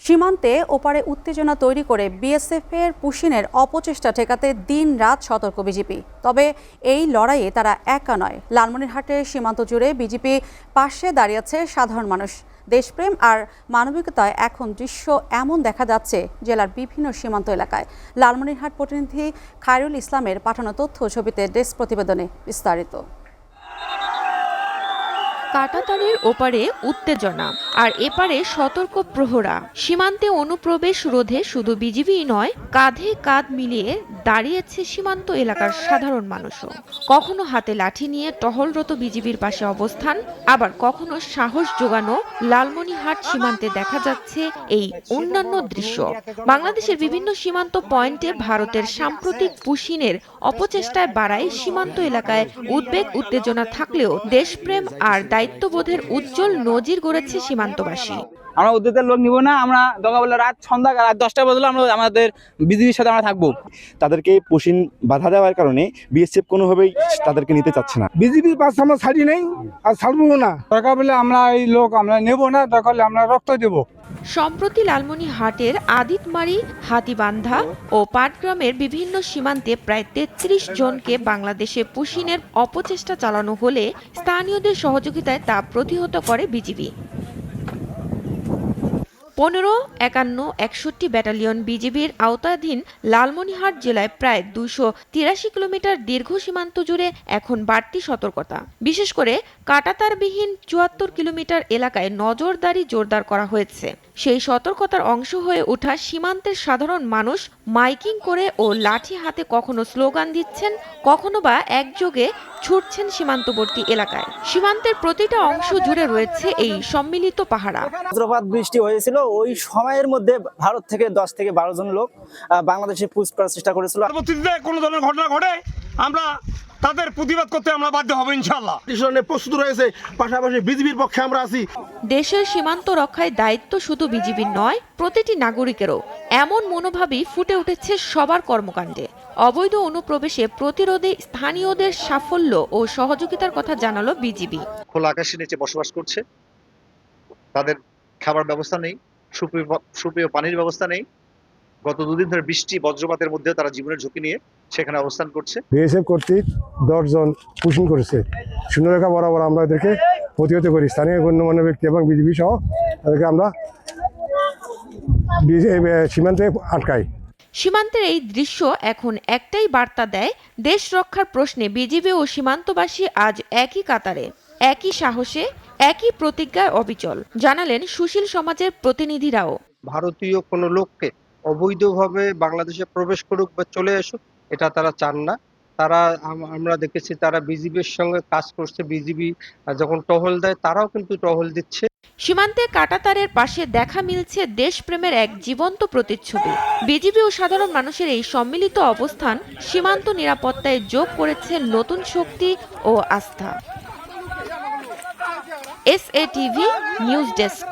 সীমান্তে ওপারে উত্তেজনা তৈরি করে বিএসএফের পুশিনের অপচেষ্টা ঠেকাতে দিন-রাত সতর্ক বিজিবি। তবে এই লড়াইয়ে তারা একা নয়। লালমনিরহাটের সীমান্ত জুড়ে বিজিবি পাশে দাঁড়িয়েছে সাধারণ মানুষ। দেশপ্রেম আর মানবিকতায় এখন দৃশ্য এমন দেখা যাচ্ছে জেলার বিভিন্ন সীমান্ত এলাকায়। লালমনিরহাট প্রতিনিধি খায়রুল ইসলামের পাঠানো তথ্য ছবিতে ডেস্ক প্রতিবেদনে বিস্তারিত। কাঁটাতারের ওপারে উত্তেজনা আর এপারে সতর্ক প্রহরা। সীমান্তে অনুপ্রবেশ রোধে শুধু বিজিবিই নয়, কাঁধে কাঁধ মিলিয়ে দাঁড়িয়েছে সীমান্ত এলাকার সাধারণ মানুষও। কখনো হাতে লাঠি নিয়ে টহলরত বিজিবির পাশে অবস্থান, আবার কখনো সাহস জোগানো লালমনিরহাট সীমান্তে দেখা যাচ্ছে এই অন্যান্য দৃশ্য। বাংলাদেশের বিভিন্ন সীমান্ত পয়েন্টে ভারতের সাম্প্রতিক পুশিনের অপচেষ্টায় বাড়ায় সীমান্ত এলাকায় উদ্বেগ উত্তেজনা থাকলেও দেশপ্রেম আর দায়িত্ববোধের উজ্জ্বল নজির গড়েছে সীমান্তবাসী। আমরা উদ্যোগের লোক নিব না, আমরা দরকার রাত সন্ধ্যা রাত 10টা বাজলে আমরা আমাদের বিজিবির সাথে আমরা থাকবো। তাদেরকে পুশিন বাধা দেওয়ার কারণে বিএসএফ কোনোভাবেই তাদেরকে নিতে চাচ্ছে না। বিজিবির পাশে আমরা ছাড়ি নেই আর ছাড়বো না। দরকার বলে আমরা এই লোক আমরা নেব না, দরকার হলে আমরা রক্ত দেব। সম্প্রতি লালমনিরহাটের আদিতমারি, হাতিবান্ধা ও পাটগ্রামের বিভিন্ন সীমান্তে প্রায় 33 জনকে বাংলাদেশে পুশিনের অপচেষ্টা চালানো হলে স্থানীয়দের সহযোগিতায় তা প্রতিহত করে বিজিবি। 15, 51, 61 ব্যাটালিয়ন বিজিবির আওতাধীন লালমনিরহাট জেলায় প্রায় 283 কিলোমিটার দীর্ঘ সীমান্ত জুড়ে এখন বাড়তি সতর্কতা। বিশেষ করে কাঁটাতারবিহীন 74 কিলোমিটার এলাকায় নজরদারি জোরদার করা হয়েছে। সেই সতর্কতার অংশ হয়ে ওঠা সীমান্তের সাধারণ মানুষ মাইকিং করে ও লাঠি হাতে কখনো স্লোগান দিচ্ছেন, কখনো বা একযোগে ছুটছেন সীমান্তবর্তী এলাকায়। সীমান্তের প্রতিটা অংশ জুড়ে রয়েছে এই সম্মিলিত পাহারা। বজ্রপাত বৃষ্টি হয়েছিল, ওই সময়ের মধ্যে ভারত থেকে 10 থেকে 12 জন লোক বাংলাদেশে পুশ করার চেষ্টা করেছিল। পরবর্তীতে কোনো ধরনের ঘটনা ঘটে আমরা তাদের প্রতিবাদ করতে আমরা বাধ্য হব ইনশাআল্লাহ। প্রস্তুত রয়েছে, পাশাপাশি বিজিবির পক্ষে আমরা আছি। দেশের সীমান্ত রক্ষায় দায়িত্ব শুধু বিজিবির নয়, প্রতিটি নাগরিকেরও। এমন মনোভাবই ফুটে উঠেছে সবার কর্মকাণ্ডে। অবৈধ অনুপ্রবেশে প্রতিরোধে স্থানীয়দের সাফল্য ও সহযোগিতার কথা জানালো বিজিবি। খোলা আকাশের নিচে বসবাস করছে, তাদের খাবার ব্যবস্থা নেই, সুপেয় পানির ব্যবস্থা নেই। গত 2 দিন ধরে বৃষ্টি বজ্রপাতের মধ্যে তারা জীবনের ঝুঁকি নিয়ে সেখানে অবস্থান করছে। বিএসএফ কর্তৃক 10 জন পুশিং করেছে। শূন্যরেখা বরাবর আমরা এদেরকে প্রতিহত করি। স্থানীয় গণ্যমান্য ব্যক্তি এবং বিজিবি সহ তাদেরকে আমরা সীমান্তে আটকাই। সীমান্তের এই দৃশ্য এখন একটাই বার্তা দেয়, দেশ রক্ষার প্রশ্নে বিজিবি ও সীমান্তবাসী আজ একই কাতারে, একই সাহসে, একই প্রতিজ্ঞায় অবিচল, জানালেন সুশীল সমাজের প্রতিনিধিরাও। ভারতীয় কোনো লোককে অবৈধভাবে বাংলাদেশে প্রবেশ করুক বা চলে আসুক, এটা তারা চান না। তারা আমরা দেখেছি তারা বিজিবির সঙ্গে কাজ করছে। বিজিবি যখন টহল দেয় তারাও কিন্তু টহল দিচ্ছে। সীমান্তে কাঁটাতারের পাশে দেখা মিলছে দেশপ্রেমের এক জীবন্ত প্রতিচ্ছবি। বিজিবি ও সাধারণ মানুষের এই সম্মিলিত অবস্থান সীমান্ত নিরাপত্তায় যোগ করেছে নতুন শক্তি ও আস্থা। SATV news desk.